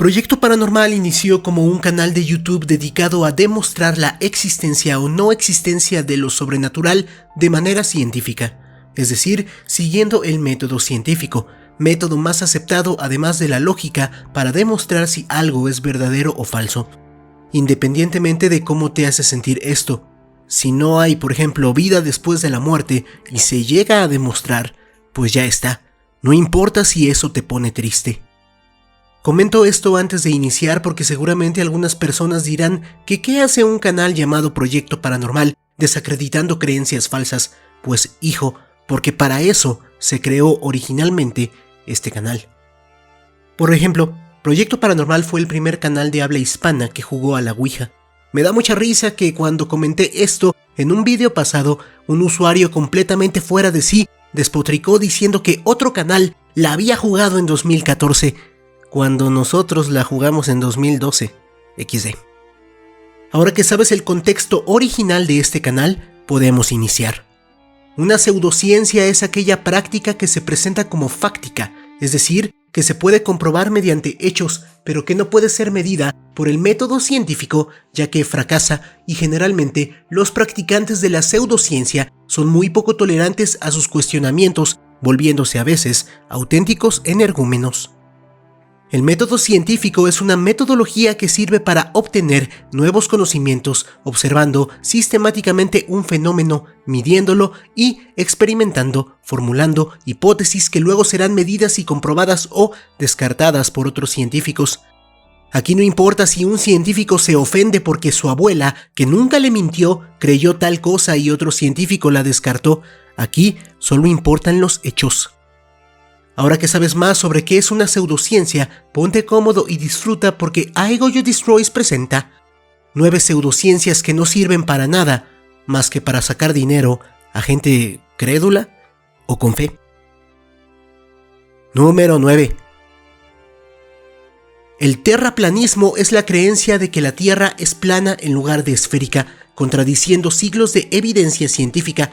Proyecto Paranormal inició como un canal de YouTube dedicado a demostrar la existencia o no existencia de lo sobrenatural de manera científica, es decir, siguiendo el método científico, método más aceptado además de la lógica para demostrar si algo es verdadero o falso. Independientemente de cómo te hace sentir esto, si no hay, por ejemplo, vida después de la muerte y se llega a demostrar, pues ya está, no importa si eso te pone triste. Comento esto antes de iniciar porque seguramente algunas personas dirán que ¿qué hace un canal llamado Proyecto Paranormal desacreditando creencias falsas? Pues hijo, porque para eso se creó originalmente este canal. Por ejemplo, Proyecto Paranormal fue el primer canal de habla hispana que jugó a la Ouija. Me da mucha risa que cuando comenté esto en un vídeo pasado, un usuario completamente fuera de sí despotricó diciendo que otro canal la había jugado en 2014, cuando nosotros la jugamos en 2012, XD. Ahora que sabes el contexto original de este canal, podemos iniciar. Una pseudociencia es aquella práctica que se presenta como fáctica, es decir, que se puede comprobar mediante hechos, pero que no puede ser medida por el método científico, ya que fracasa y generalmente los practicantes de la pseudociencia son muy poco tolerantes a sus cuestionamientos, volviéndose a veces auténticos energúmenos. El método científico es una metodología que sirve para obtener nuevos conocimientos observando sistemáticamente un fenómeno, midiéndolo y experimentando, formulando hipótesis que luego serán medidas y comprobadas o descartadas por otros científicos. Aquí no importa si un científico se ofende porque su abuela, que nunca le mintió, creyó tal cosa y otro científico la descartó. Aquí solo importan los hechos. Ahora que sabes más sobre qué es una pseudociencia, ponte cómodo y disfruta porque I Go You Destroys presenta 9 pseudociencias que no sirven para nada más que para sacar dinero a gente crédula o con fe. Número 9. El terraplanismo es la creencia de que la Tierra es plana en lugar de esférica, contradiciendo siglos de evidencia científica.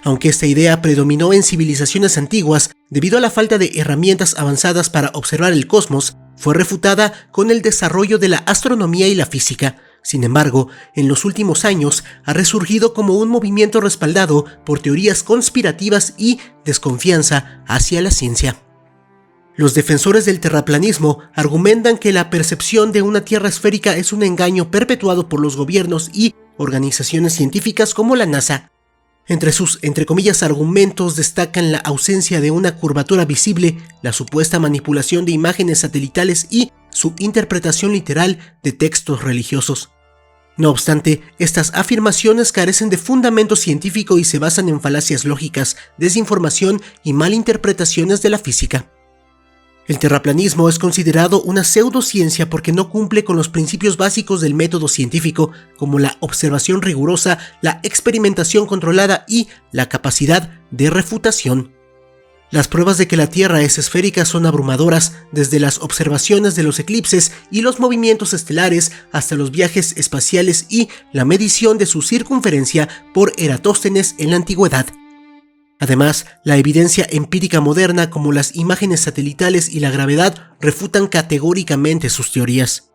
Aunque esta idea predominó en civilizaciones antiguas, debido a la falta de herramientas avanzadas para observar el cosmos, fue refutada con el desarrollo de la astronomía y la física. Sin embargo, en los últimos años ha resurgido como un movimiento respaldado por teorías conspirativas y desconfianza hacia la ciencia. Los defensores del terraplanismo argumentan que la percepción de una Tierra esférica es un engaño perpetuado por los gobiernos y organizaciones científicas como la NASA. Entre sus, entre comillas, argumentos destacan la ausencia de una curvatura visible, la supuesta manipulación de imágenes satelitales y su interpretación literal de textos religiosos. No obstante, estas afirmaciones carecen de fundamento científico y se basan en falacias lógicas, desinformación y malinterpretaciones de la física. El terraplanismo es considerado una pseudociencia porque no cumple con los principios básicos del método científico, como la observación rigurosa, la experimentación controlada y la capacidad de refutación. Las pruebas de que la Tierra es esférica son abrumadoras, desde las observaciones de los eclipses y los movimientos estelares hasta los viajes espaciales y la medición de su circunferencia por Eratóstenes en la antigüedad. Además, la evidencia empírica moderna como las imágenes satelitales y la gravedad refutan categóricamente sus teorías.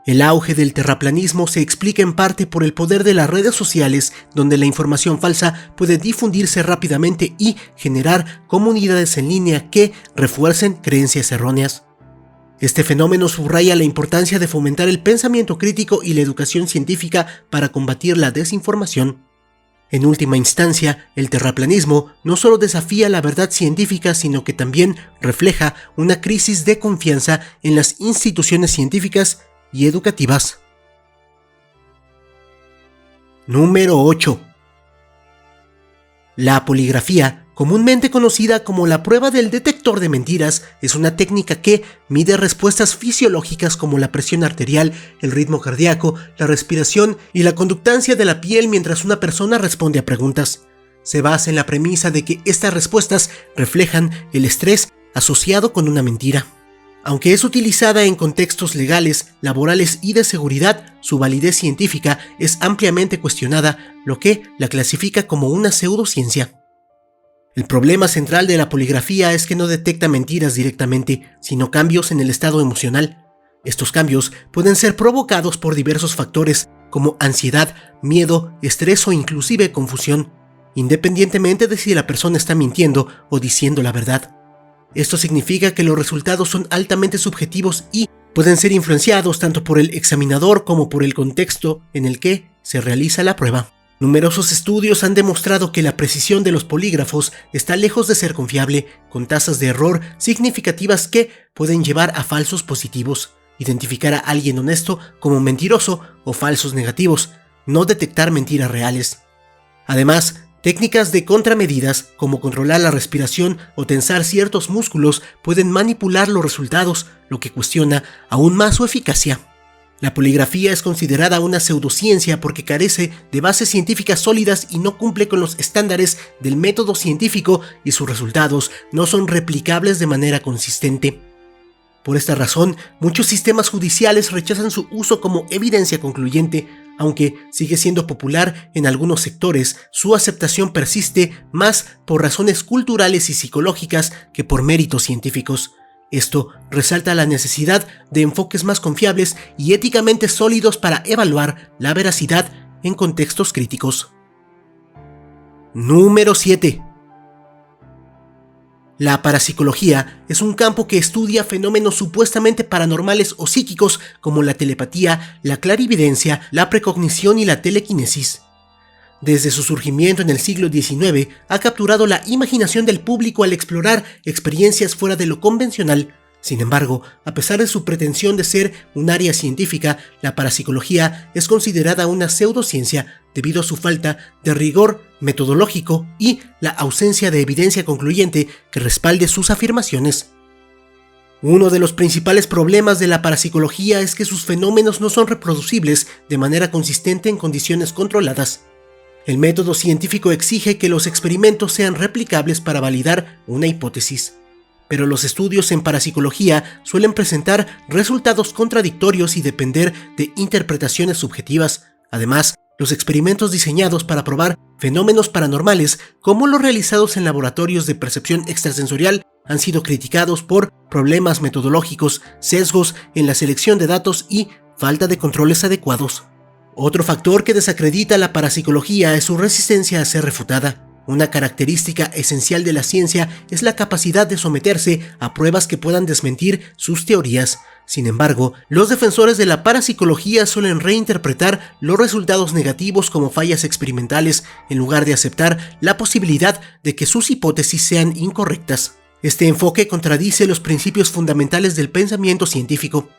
El auge del terraplanismo se explica en parte por el poder de las redes sociales, donde la información falsa puede difundirse rápidamente y generar comunidades en línea que refuercen creencias erróneas. Este fenómeno subraya la importancia de fomentar el pensamiento crítico y la educación científica para combatir la desinformación. En última instancia, el terraplanismo no solo desafía la verdad científica, sino que también refleja una crisis de confianza en las instituciones científicas y educativas. Número 8. La poligrafía, comúnmente conocida como la prueba del detector de mentiras, es una técnica que mide respuestas fisiológicas como la presión arterial, el ritmo cardíaco, la respiración y la conductancia de la piel mientras una persona responde a preguntas. Se basa en la premisa de que estas respuestas reflejan el estrés asociado con una mentira. Aunque es utilizada en contextos legales, laborales y de seguridad, su validez científica es ampliamente cuestionada, lo que la clasifica como una pseudociencia. El problema central de la poligrafía es que no detecta mentiras directamente, sino cambios en el estado emocional. Estos cambios pueden ser provocados por diversos factores como ansiedad, miedo, estrés o inclusive confusión, independientemente de si la persona está mintiendo o diciendo la verdad. Esto significa que los resultados son altamente subjetivos y pueden ser influenciados tanto por el examinador como por el contexto en el que se realiza la prueba. Numerosos estudios han demostrado que la precisión de los polígrafos está lejos de ser confiable, con tasas de error significativas que pueden llevar a falsos positivos, identificar a alguien honesto como mentiroso o falsos negativos, no detectar mentiras reales. Además, técnicas de contramedidas, como controlar la respiración o tensar ciertos músculos, pueden manipular los resultados, lo que cuestiona aún más su eficacia. La poligrafía es considerada una pseudociencia porque carece de bases científicas sólidas y no cumple con los estándares del método científico y sus resultados no son replicables de manera consistente. Por esta razón, muchos sistemas judiciales rechazan su uso como evidencia concluyente. Aunque sigue siendo popular en algunos sectores, su aceptación persiste más por razones culturales y psicológicas que por méritos científicos. Esto resalta la necesidad de enfoques más confiables y éticamente sólidos para evaluar la veracidad en contextos críticos. Número 7. La parapsicología es un campo que estudia fenómenos supuestamente paranormales o psíquicos como la telepatía, la clarividencia, la precognición y la telequinesis. Desde su surgimiento en el siglo XIX, ha capturado la imaginación del público al explorar experiencias fuera de lo convencional. Sin embargo, a pesar de su pretensión de ser un área científica, la parapsicología es considerada una pseudociencia debido a su falta de rigor metodológico y la ausencia de evidencia concluyente que respalde sus afirmaciones. Uno de los principales problemas de la parapsicología es que sus fenómenos no son reproducibles de manera consistente en condiciones controladas. El método científico exige que los experimentos sean replicables para validar una hipótesis. Pero los estudios en parapsicología suelen presentar resultados contradictorios y depender de interpretaciones subjetivas. Además, los experimentos diseñados para probar fenómenos paranormales, como los realizados en laboratorios de percepción extrasensorial, han sido criticados por problemas metodológicos, sesgos en la selección de datos y falta de controles adecuados. Otro factor que desacredita la parapsicología es su resistencia a ser refutada. Una característica esencial de la ciencia es la capacidad de someterse a pruebas que puedan desmentir sus teorías. Sin embargo, los defensores de la parapsicología suelen reinterpretar los resultados negativos como fallas experimentales en lugar de aceptar la posibilidad de que sus hipótesis sean incorrectas. Este enfoque contradice los principios fundamentales del pensamiento científico.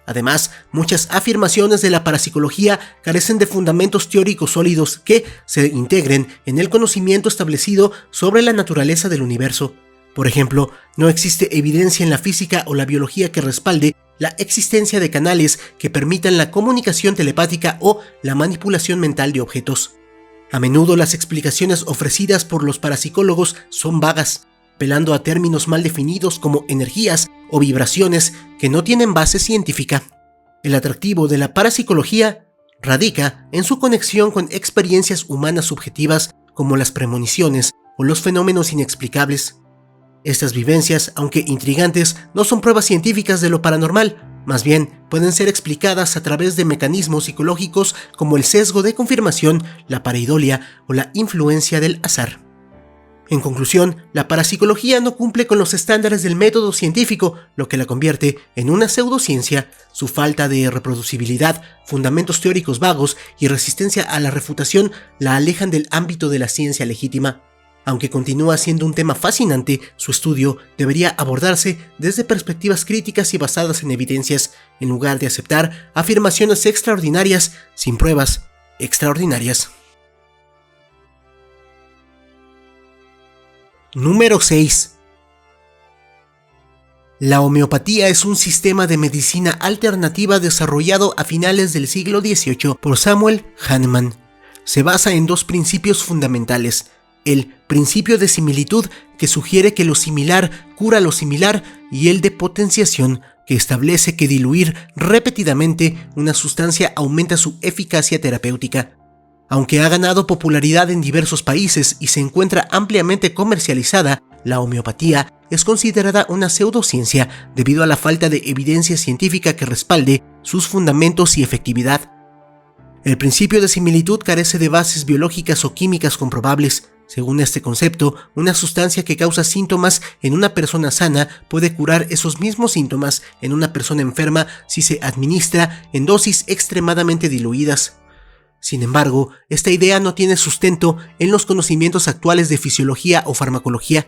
Además, muchas afirmaciones de la parapsicología carecen de fundamentos teóricos sólidos que se integren en el conocimiento establecido sobre la naturaleza del universo. Por ejemplo, no existe evidencia en la física o la biología que respalde la existencia de canales que permitan la comunicación telepática o la manipulación mental de objetos. A menudo las explicaciones ofrecidas por los parapsicólogos son vagas, apelando a términos mal definidos como energías o vibraciones que no tienen base científica. El atractivo de la parapsicología radica en su conexión con experiencias humanas subjetivas como las premoniciones o los fenómenos inexplicables. Estas vivencias, aunque intrigantes, no son pruebas científicas de lo paranormal, más bien pueden ser explicadas a través de mecanismos psicológicos como el sesgo de confirmación, la pareidolia o la influencia del azar. En conclusión, la parapsicología no cumple con los estándares del método científico, lo que la convierte en una pseudociencia. Su falta de reproducibilidad, fundamentos teóricos vagos y resistencia a la refutación la alejan del ámbito de la ciencia legítima. Aunque continúa siendo un tema fascinante, su estudio debería abordarse desde perspectivas críticas y basadas en evidencias, en lugar de aceptar afirmaciones extraordinarias sin pruebas extraordinarias. Número 6. La homeopatía es un sistema de medicina alternativa desarrollado a finales del siglo XVIII por Samuel Hahnemann. Se basa en dos principios fundamentales: el principio de similitud, que sugiere que lo similar cura lo similar, y el de potenciación, que establece que diluir repetidamente una sustancia aumenta su eficacia terapéutica. Aunque ha ganado popularidad en diversos países y se encuentra ampliamente comercializada, la homeopatía es considerada una pseudociencia debido a la falta de evidencia científica que respalde sus fundamentos y efectividad. El principio de similitud carece de bases biológicas o químicas comprobables. Según este concepto, una sustancia que causa síntomas en una persona sana puede curar esos mismos síntomas en una persona enferma si se administra en dosis extremadamente diluidas. Sin embargo, esta idea no tiene sustento en los conocimientos actuales de fisiología o farmacología.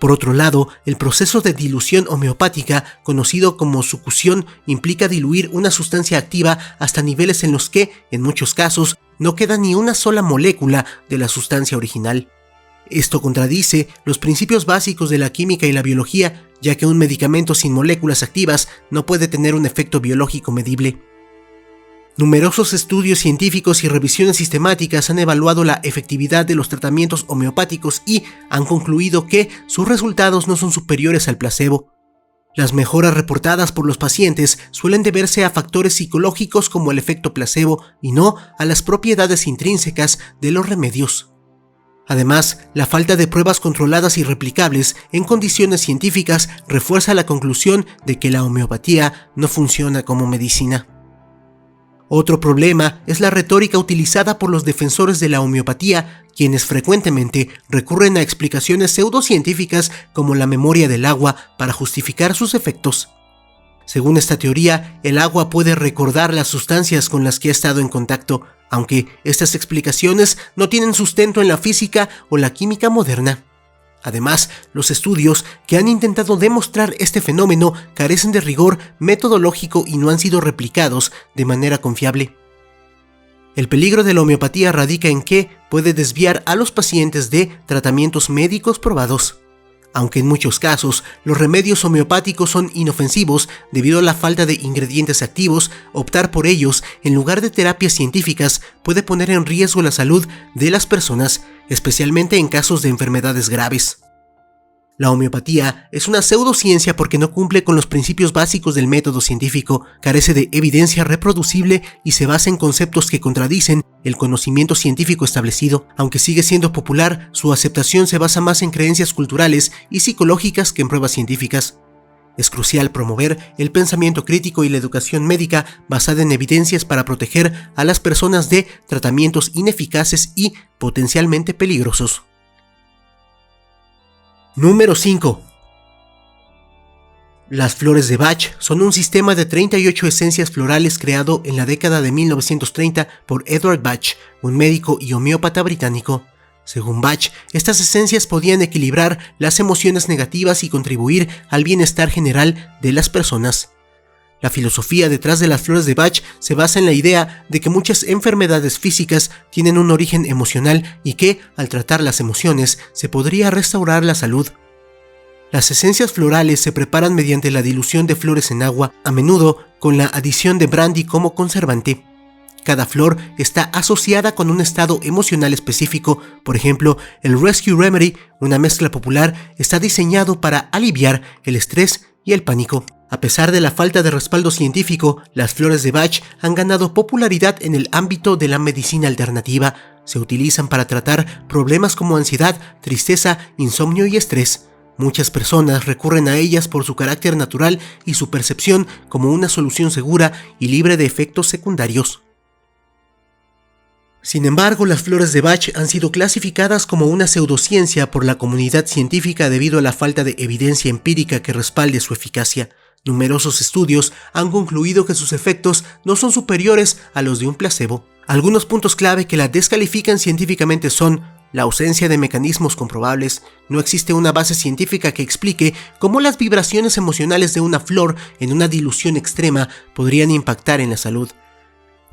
Por otro lado, el proceso de dilución homeopática, conocido como succión, implica diluir una sustancia activa hasta niveles en los que, en muchos casos, no queda ni una sola molécula de la sustancia original. Esto contradice los principios básicos de la química y la biología, ya que un medicamento sin moléculas activas no puede tener un efecto biológico medible. Numerosos estudios científicos y revisiones sistemáticas han evaluado la efectividad de los tratamientos homeopáticos y han concluido que sus resultados no son superiores al placebo. Las mejoras reportadas por los pacientes suelen deberse a factores psicológicos como el efecto placebo y no a las propiedades intrínsecas de los remedios. Además, la falta de pruebas controladas y replicables en condiciones científicas refuerza la conclusión de que la homeopatía no funciona como medicina. Otro problema es la retórica utilizada por los defensores de la homeopatía, quienes frecuentemente recurren a explicaciones pseudocientíficas como la memoria del agua para justificar sus efectos. Según esta teoría, el agua puede recordar las sustancias con las que ha estado en contacto, aunque estas explicaciones no tienen sustento en la física o la química moderna. Además, los estudios que han intentado demostrar este fenómeno carecen de rigor metodológico y no han sido replicados de manera confiable. El peligro de la homeopatía radica en que puede desviar a los pacientes de tratamientos médicos probados. Aunque en muchos casos los remedios homeopáticos son inofensivos debido a la falta de ingredientes activos, optar por ellos en lugar de terapias científicas puede poner en riesgo la salud de las personas, especialmente en casos de enfermedades graves. La homeopatía es una pseudociencia porque no cumple con los principios básicos del método científico, carece de evidencia reproducible y se basa en conceptos que contradicen el conocimiento científico establecido. Aunque sigue siendo popular, su aceptación se basa más en creencias culturales y psicológicas que en pruebas científicas. Es crucial promover el pensamiento crítico y la educación médica basada en evidencias para proteger a las personas de tratamientos ineficaces y potencialmente peligrosos. Número 5. Las flores de Bach son un sistema de 38 esencias florales creado en la década de 1930 por Edward Bach, un médico y homeópata británico. Según Bach, estas esencias podían equilibrar las emociones negativas y contribuir al bienestar general de las personas. La filosofía detrás de las flores de Bach se basa en la idea de que muchas enfermedades físicas tienen un origen emocional y que, al tratar las emociones, se podría restaurar la salud. Las esencias florales se preparan mediante la dilución de flores en agua, a menudo con la adición de brandy como conservante. Cada flor está asociada con un estado emocional específico. Por ejemplo, el Rescue Remedy, una mezcla popular, está diseñado para aliviar el estrés y el pánico. A pesar de la falta de respaldo científico, las flores de Bach han ganado popularidad en el ámbito de la medicina alternativa. Se utilizan para tratar problemas como ansiedad, tristeza, insomnio y estrés. Muchas personas recurren a ellas por su carácter natural y su percepción como una solución segura y libre de efectos secundarios. Sin embargo, las flores de Bach han sido clasificadas como una pseudociencia por la comunidad científica debido a la falta de evidencia empírica que respalde su eficacia. Numerosos estudios han concluido que sus efectos no son superiores a los de un placebo. Algunos puntos clave que la descalifican científicamente son la ausencia de mecanismos comprobables. No existe una base científica que explique cómo las vibraciones emocionales de una flor en una dilución extrema podrían impactar en la salud.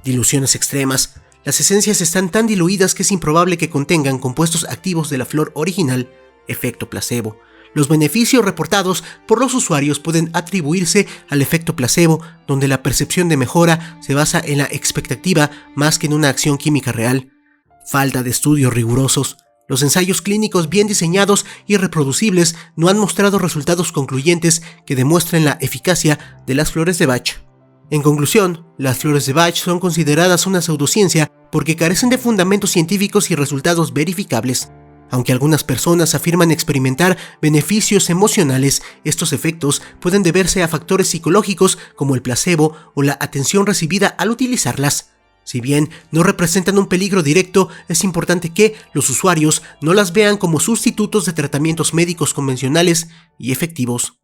Diluciones extremas. Las esencias están tan diluidas que es improbable que contengan compuestos activos de la flor original. Efecto placebo. Los beneficios reportados por los usuarios pueden atribuirse al efecto placebo, donde la percepción de mejora se basa en la expectativa más que en una acción química real. Falta de estudios rigurosos. Los ensayos clínicos bien diseñados y reproducibles no han mostrado resultados concluyentes que demuestren la eficacia de las flores de Bach. En conclusión, las flores de Bach son consideradas una pseudociencia porque carecen de fundamentos científicos y resultados verificables. Aunque algunas personas afirman experimentar beneficios emocionales, estos efectos pueden deberse a factores psicológicos como el placebo o la atención recibida al utilizarlas. Si bien no representan un peligro directo, es importante que los usuarios no las vean como sustitutos de tratamientos médicos convencionales y efectivos.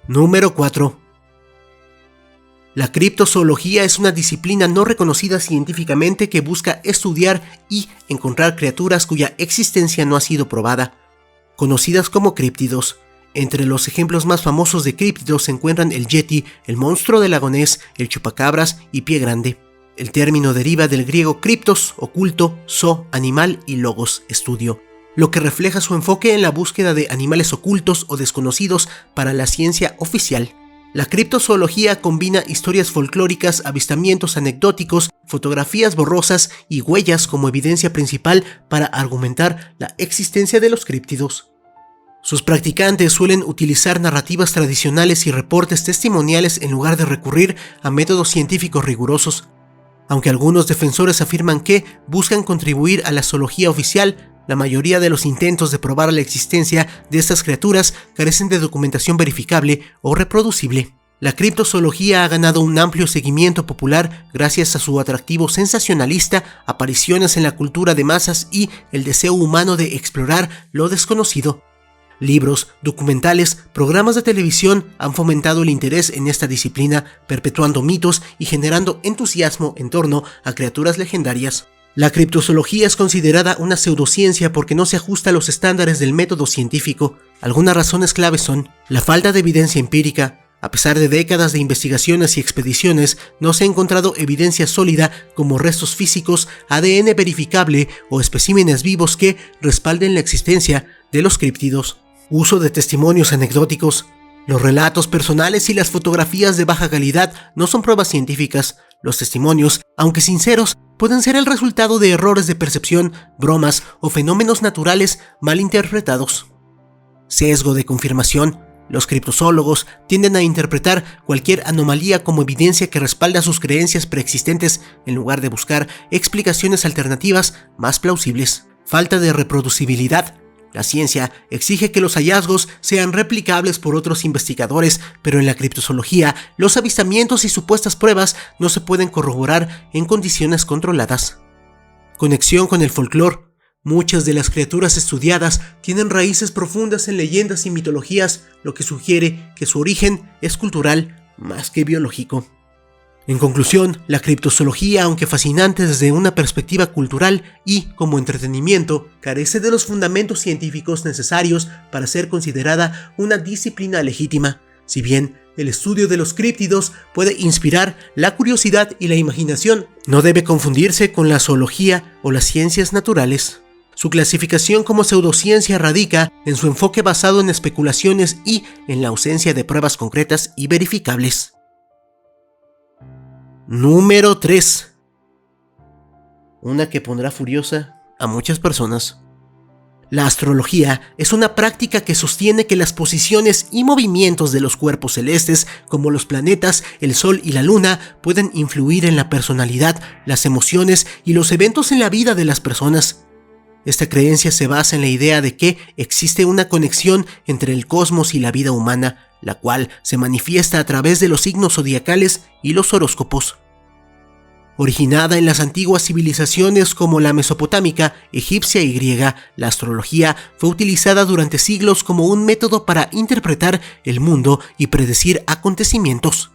Número 4. La criptozoología es una disciplina no reconocida científicamente que busca estudiar y encontrar criaturas cuya existencia no ha sido probada, conocidas como críptidos. Entre los ejemplos más famosos de críptidos se encuentran el yeti, el monstruo del lago Ness, el chupacabras y pie grande. El término deriva del griego criptos, oculto, zo, animal y logos, estudio, lo que refleja su enfoque en la búsqueda de animales ocultos o desconocidos para la ciencia oficial. La criptozoología combina historias folclóricas, avistamientos anecdóticos, fotografías borrosas y huellas como evidencia principal para argumentar la existencia de los críptidos. Sus practicantes suelen utilizar narrativas tradicionales y reportes testimoniales en lugar de recurrir a métodos científicos rigurosos. Aunque algunos defensores afirman que buscan contribuir a la zoología oficial, la mayoría de los intentos de probar la existencia de estas criaturas carecen de documentación verificable o reproducible. La criptozoología ha ganado un amplio seguimiento popular gracias a su atractivo sensacionalista, apariciones en la cultura de masas y el deseo humano de explorar lo desconocido. Libros, documentales, programas de televisión han fomentado el interés en esta disciplina, perpetuando mitos y generando entusiasmo en torno a criaturas legendarias. La criptozoología es considerada una pseudociencia porque no se ajusta a los estándares del método científico. Algunas razones claves son la falta de evidencia empírica. A pesar de décadas de investigaciones y expediciones, no se ha encontrado evidencia sólida como restos físicos, ADN verificable o especímenes vivos que respalden la existencia de los críptidos. Uso de testimonios anecdóticos. Los relatos personales y las fotografías de baja calidad no son pruebas científicas. Los testimonios, aunque sinceros, pueden ser el resultado de errores de percepción, bromas o fenómenos naturales mal interpretados. Sesgo de confirmación. Los criptozoólogos tienden a interpretar cualquier anomalía como evidencia que respalda sus creencias preexistentes en lugar de buscar explicaciones alternativas más plausibles. Falta de reproducibilidad. La ciencia exige que los hallazgos sean replicables por otros investigadores, pero en la criptozoología, los avistamientos y supuestas pruebas no se pueden corroborar en condiciones controladas. Conexión con el folclore. Muchas de las criaturas estudiadas tienen raíces profundas en leyendas y mitologías, lo que sugiere que su origen es cultural más que biológico. En conclusión, la criptozoología, aunque fascinante desde una perspectiva cultural y como entretenimiento, carece de los fundamentos científicos necesarios para ser considerada una disciplina legítima. Si bien el estudio de los críptidos puede inspirar la curiosidad y la imaginación, no debe confundirse con la zoología o las ciencias naturales. Su clasificación como pseudociencia radica en su enfoque basado en especulaciones y en la ausencia de pruebas concretas y verificables. Número 3. Una que pondrá furiosa a muchas personas. La astrología es una práctica que sostiene que las posiciones y movimientos de los cuerpos celestes, como los planetas, el Sol y la Luna, pueden influir en la personalidad, las emociones y los eventos en la vida de las personas. Esta creencia se basa en la idea de que existe una conexión entre el cosmos y la vida humana, la cual se manifiesta a través de los signos zodiacales y los horóscopos. Originada en las antiguas civilizaciones como la mesopotámica, egipcia y griega, la astrología fue utilizada durante siglos como un método para interpretar el mundo y predecir acontecimientos.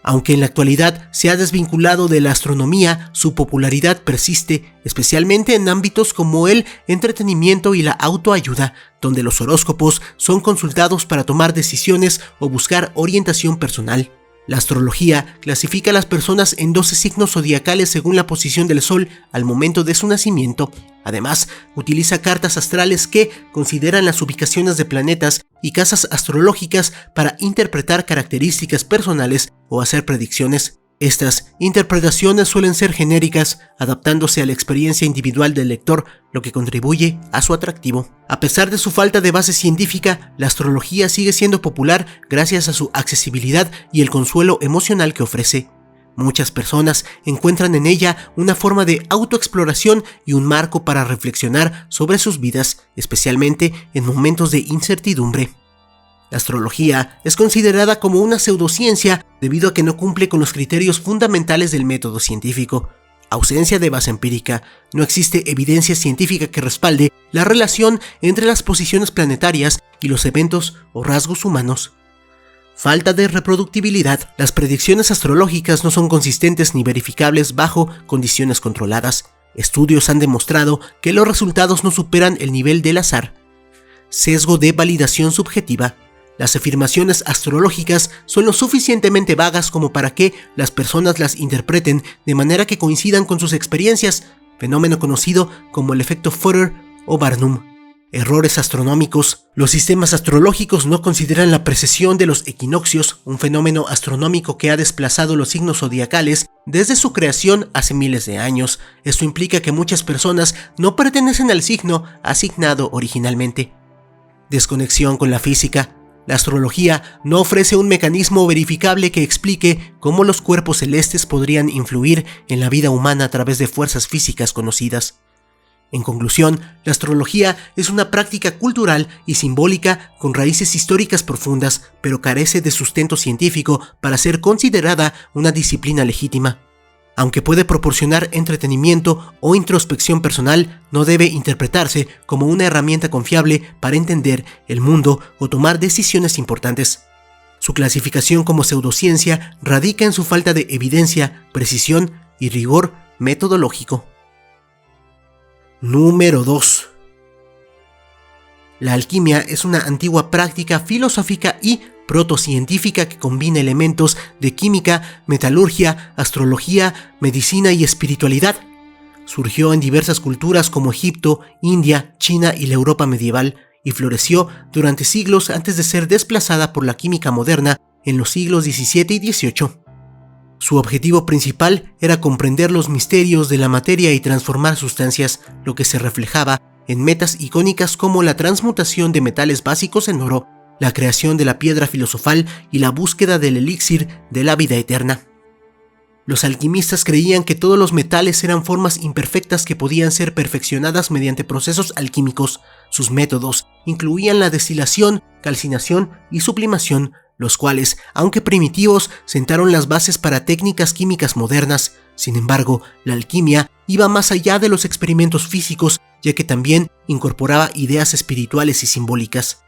Aunque en la actualidad se ha desvinculado de la astronomía, su popularidad persiste, especialmente en ámbitos como el entretenimiento y la autoayuda, donde los horóscopos son consultados para tomar decisiones o buscar orientación personal. La astrología clasifica a las personas en 12 signos zodiacales según la posición del Sol al momento de su nacimiento. Además, utiliza cartas astrales que consideran las ubicaciones de planetas y casas astrológicas para interpretar características personales o hacer predicciones. Estas interpretaciones suelen ser genéricas, adaptándose a la experiencia individual del lector, lo que contribuye a su atractivo. A pesar de su falta de base científica, la astrología sigue siendo popular gracias a su accesibilidad y el consuelo emocional que ofrece. Muchas personas encuentran en ella una forma de autoexploración y un marco para reflexionar sobre sus vidas, especialmente en momentos de incertidumbre. La astrología es considerada como una pseudociencia debido a que no cumple con los criterios fundamentales del método científico. Ausencia de base empírica. No existe evidencia científica que respalde la relación entre las posiciones planetarias y los eventos o rasgos humanos. Falta de reproductibilidad. Las predicciones astrológicas no son consistentes ni verificables bajo condiciones controladas. Estudios han demostrado que los resultados no superan el nivel del azar. Sesgo de validación subjetiva. Las afirmaciones astrológicas son lo suficientemente vagas como para que las personas las interpreten de manera que coincidan con sus experiencias, fenómeno conocido como el efecto Forer o Barnum. Errores astronómicos. Los sistemas astrológicos no consideran la precesión de los equinoccios, un fenómeno astronómico que ha desplazado los signos zodiacales desde su creación hace miles de años. Esto implica que muchas personas no pertenecen al signo asignado originalmente. Desconexión con la física. La astrología no ofrece un mecanismo verificable que explique cómo los cuerpos celestes podrían influir en la vida humana a través de fuerzas físicas conocidas. En conclusión, la astrología es una práctica cultural y simbólica con raíces históricas profundas, pero carece de sustento científico para ser considerada una disciplina legítima. Aunque puede proporcionar entretenimiento o introspección personal, no debe interpretarse como una herramienta confiable para entender el mundo o tomar decisiones importantes. Su clasificación como pseudociencia radica en su falta de evidencia, precisión y rigor metodológico. Número 2. La alquimia es una antigua práctica filosófica y protocientífica que combina elementos de química, metalurgia, astrología, medicina y espiritualidad. Surgió en diversas culturas como Egipto, India, China y la Europa medieval, y floreció durante siglos antes de ser desplazada por la química moderna en los siglos XVII y XVIII. Su objetivo principal era comprender los misterios de la materia y transformar sustancias, lo que se reflejaba en metas icónicas como la transmutación de metales básicos en oro, la creación de la piedra filosofal y la búsqueda del elixir de la vida eterna. Los alquimistas creían que todos los metales eran formas imperfectas que podían ser perfeccionadas mediante procesos alquímicos. Sus métodos incluían la destilación, calcinación y sublimación, los cuales, aunque primitivos, sentaron las bases para técnicas químicas modernas. Sin embargo, la alquimia iba más allá de los experimentos físicos, ya que también incorporaba ideas espirituales y simbólicas.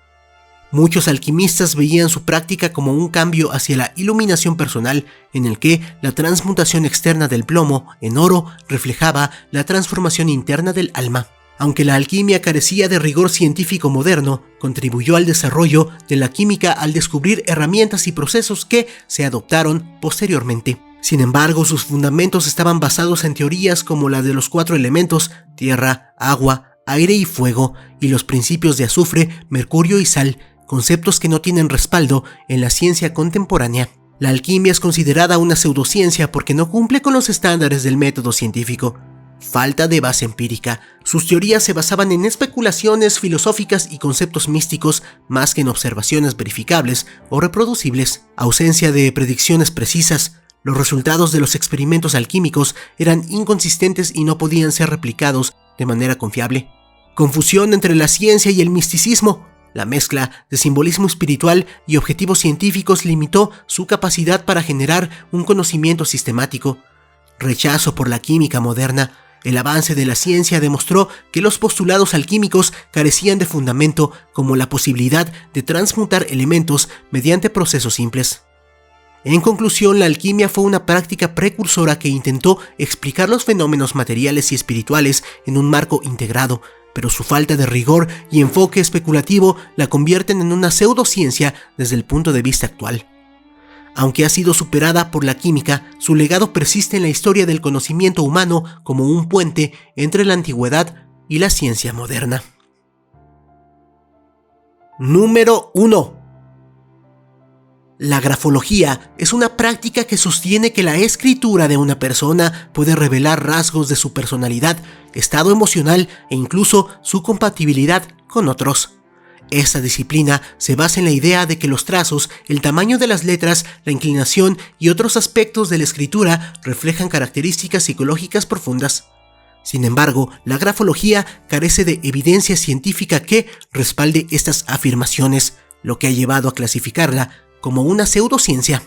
Muchos alquimistas veían su práctica como un cambio hacia la iluminación personal, en el que la transmutación externa del plomo en oro reflejaba la transformación interna del alma. Aunque la alquimia carecía de rigor científico moderno, contribuyó al desarrollo de la química al descubrir herramientas y procesos que se adoptaron posteriormente. Sin embargo, sus fundamentos estaban basados en teorías como la de los 4 elementos: tierra, agua, aire y fuego, y los principios de azufre, mercurio y sal, conceptos que no tienen respaldo en la ciencia contemporánea. La alquimia es considerada una pseudociencia porque no cumple con los estándares del método científico. Falta de base empírica. Sus teorías se basaban en especulaciones filosóficas y conceptos místicos más que en observaciones verificables o reproducibles. Ausencia de predicciones precisas. Los resultados de los experimentos alquímicos eran inconsistentes y no podían ser replicados de manera confiable. Confusión entre la ciencia y el misticismo. La mezcla de simbolismo espiritual y objetivos científicos limitó su capacidad para generar un conocimiento sistemático. Rechazo por la química moderna. El avance de la ciencia demostró que los postulados alquímicos carecían de fundamento, como la posibilidad de transmutar elementos mediante procesos simples. En conclusión, la alquimia fue una práctica precursora que intentó explicar los fenómenos materiales y espirituales en un marco integrado, pero su falta de rigor y enfoque especulativo la convierten en una pseudociencia desde el punto de vista actual. Aunque ha sido superada por la química, su legado persiste en la historia del conocimiento humano como un puente entre la antigüedad y la ciencia moderna. Número 1. La grafología es una práctica que sostiene que la escritura de una persona puede revelar rasgos de su personalidad, estado emocional e incluso su compatibilidad con otros. Esta disciplina se basa en la idea de que los trazos, el tamaño de las letras, la inclinación y otros aspectos de la escritura reflejan características psicológicas profundas. Sin embargo, la grafología carece de evidencia científica que respalde estas afirmaciones, lo que ha llevado a clasificarla como una pseudociencia.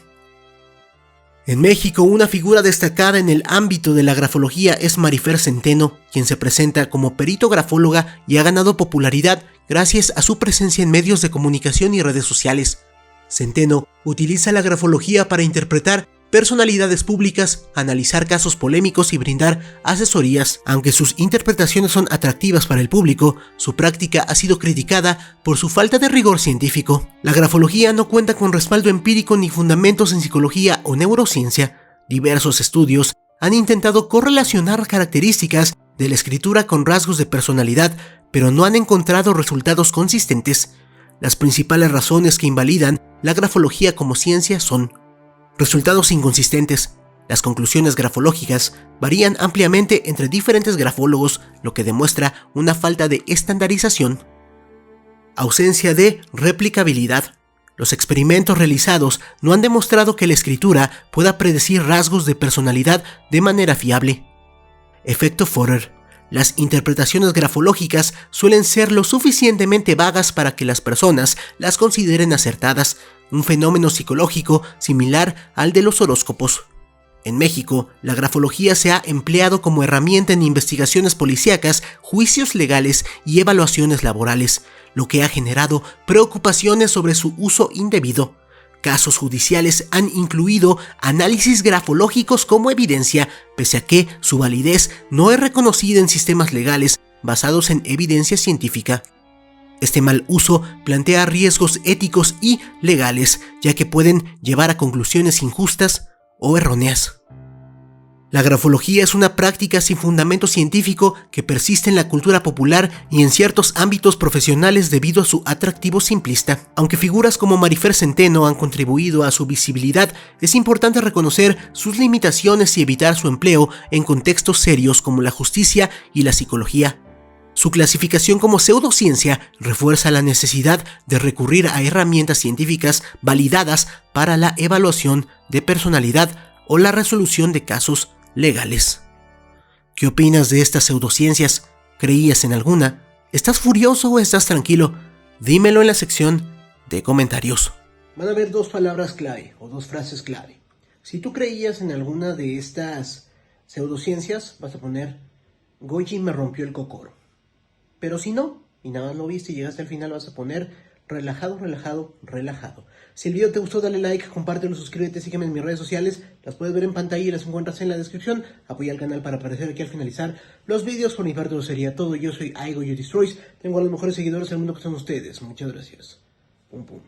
En México, una figura destacada en el ámbito de la grafología es Marifer Centeno, quien se presenta como perito grafóloga y ha ganado popularidad gracias a su presencia en medios de comunicación y redes sociales. Centeno utiliza la grafología para interpretar personalidades públicas, analizar casos polémicos y brindar asesorías. Aunque sus interpretaciones son atractivas para el público, su práctica ha sido criticada por su falta de rigor científico. La grafología no cuenta con respaldo empírico ni fundamentos en psicología o neurociencia. Diversos estudios han intentado correlacionar características de la escritura con rasgos de personalidad, pero no han encontrado resultados consistentes. Las principales razones que invalidan la grafología como ciencia son: resultados inconsistentes. Las conclusiones grafológicas varían ampliamente entre diferentes grafólogos, lo que demuestra una falta de estandarización. Ausencia de replicabilidad. Los experimentos realizados no han demostrado que la escritura pueda predecir rasgos de personalidad de manera fiable. Efecto Forer. Las interpretaciones grafológicas suelen ser lo suficientemente vagas para que las personas las consideren acertadas, un fenómeno psicológico similar al de los horóscopos. En México, la grafología se ha empleado como herramienta en investigaciones policíacas, juicios legales y evaluaciones laborales, lo que ha generado preocupaciones sobre su uso indebido. Casos judiciales han incluido análisis grafológicos como evidencia, pese a que su validez no es reconocida en sistemas legales basados en evidencia científica. Este mal uso plantea riesgos éticos y legales, ya que pueden llevar a conclusiones injustas o erróneas. La grafología es una práctica sin fundamento científico que persiste en la cultura popular y en ciertos ámbitos profesionales debido a su atractivo simplista. Aunque figuras como Marifer Centeno han contribuido a su visibilidad, es importante reconocer sus limitaciones y evitar su empleo en contextos serios como la justicia y la psicología. Su clasificación como pseudociencia refuerza la necesidad de recurrir a herramientas científicas validadas para la evaluación de personalidad o la resolución de casos legales. ¿Qué opinas de estas pseudociencias? ¿Creías en alguna? ¿Estás furioso o estás tranquilo? Dímelo en la sección de comentarios. Van a haber dos palabras clave o dos frases clave. Si tú creías en alguna de estas pseudociencias, vas a poner Goji me rompió el cocoro. Pero si no, y nada más lo viste y llegaste al final, vas a poner relajado, relajado, relajado. Si el video te gustó, dale like, compártelo, suscríbete, sígueme en mis redes sociales. Las puedes ver en pantalla y las encuentras en la descripción. Apoya al canal para aparecer aquí al finalizar los videos. Por mi parte, eso sería todo. Yo soy Aigo You Destroys. Tengo a los mejores seguidores del mundo que son ustedes. Muchas gracias. Pum pum.